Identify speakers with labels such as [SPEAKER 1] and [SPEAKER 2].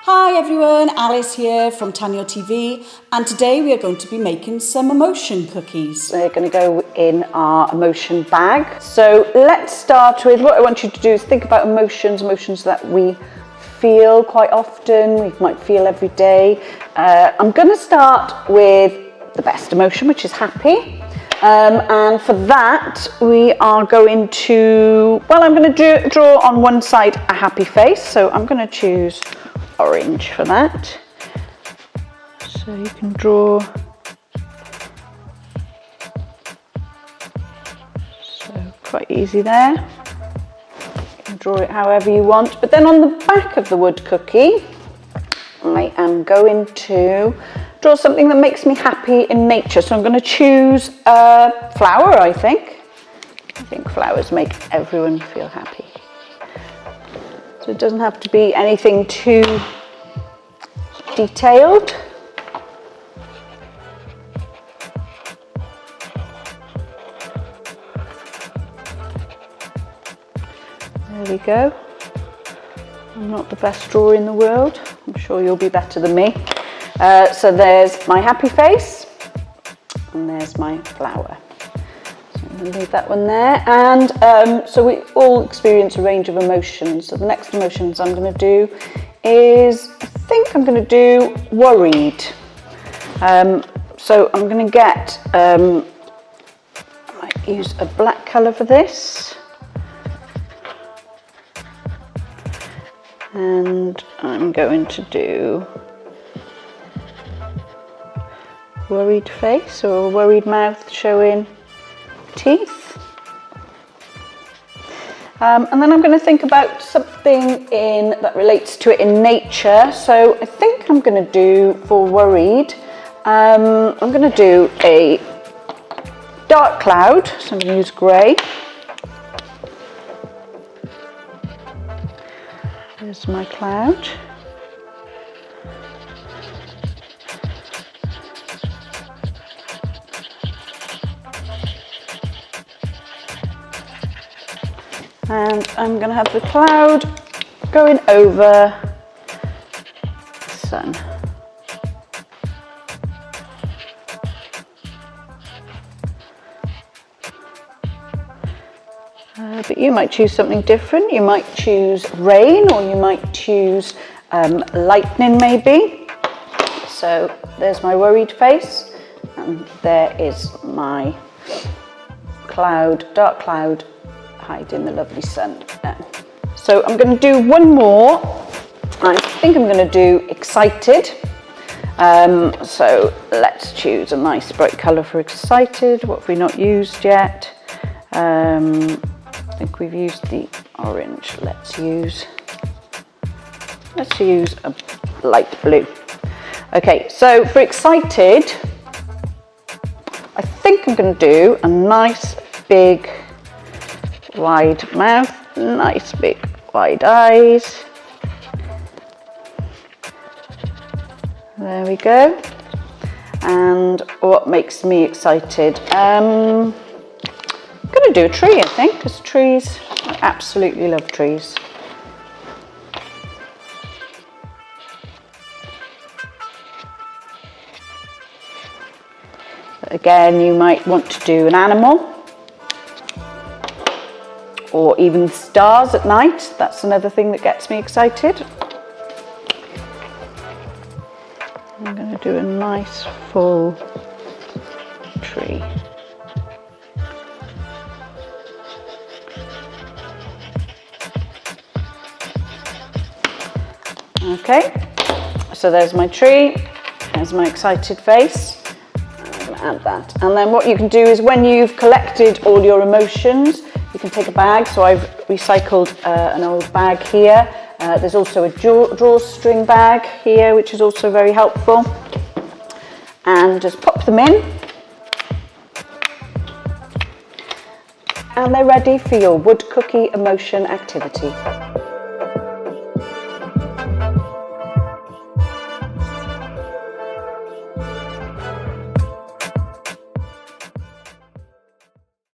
[SPEAKER 1] Hi everyone, Alys here from Tanio TV, and today we are going to be making some emotion cookies.
[SPEAKER 2] They're going to go in our emotion bag. So let's start with, what I want you to do is think about emotions that we feel quite often, we might feel every day. I'm going to start with the best emotion, which is happy. And for that we are going to, I'm going to draw on one side a happy face, so I'm going to choose orange for that. So you can draw, so quite easy there. You can draw it however you want, but then on the back of the wood cookie I am going to draw something that makes me happy in nature. So I'm going to choose a flower. I think flowers make everyone feel happy. So it doesn't have to be anything too detailed. There we go. I'm not the best drawer in the world. I'm sure you'll be better than me. So there's my happy face and there's my flower. So I'm going to leave that one there. And so we all experience a range of emotions. So the next emotions I'm going to do is, I think I'm going to do worried. So I'm going to get, I might use a black colour for this. And I'm going to do worried face or a worried mouth showing teeth. And then I'm going to think about something that relates to it in nature. So I think I'm going to do, for worried, I'm going to do a dark cloud. So I'm going to use grey. There's my cloud. And I'm going to have the cloud going over the sun. But you might choose something different. You might choose rain, or you might choose lightning maybe. So there's my worried face, and there is my cloud, dark cloud, hiding the lovely sun there. So I'm going to do one more. I think I'm going to do excited. So let's choose a nice bright colour for excited. What have we not used yet? I think we've used the orange. Let's use a light blue. Okay, so for excited, I think I'm going to do a nice big wide mouth, nice big wide eyes. There we go. And what makes me excited? I'm going to do a tree, I think, because trees, I absolutely love trees. Again, you might want to do an animal, or even stars at night. That's another thing that gets me excited. I'm going to do a nice full tree. Okay, so there's my tree, there's my excited face. I'm going to add that. And then what you can do is, when you've collected all your emotions, you can take a bag. So I've recycled an old bag here. There's also a drawstring bag here, which is also very helpful. And just pop them in. And they're ready for your wood cookie emotion activity.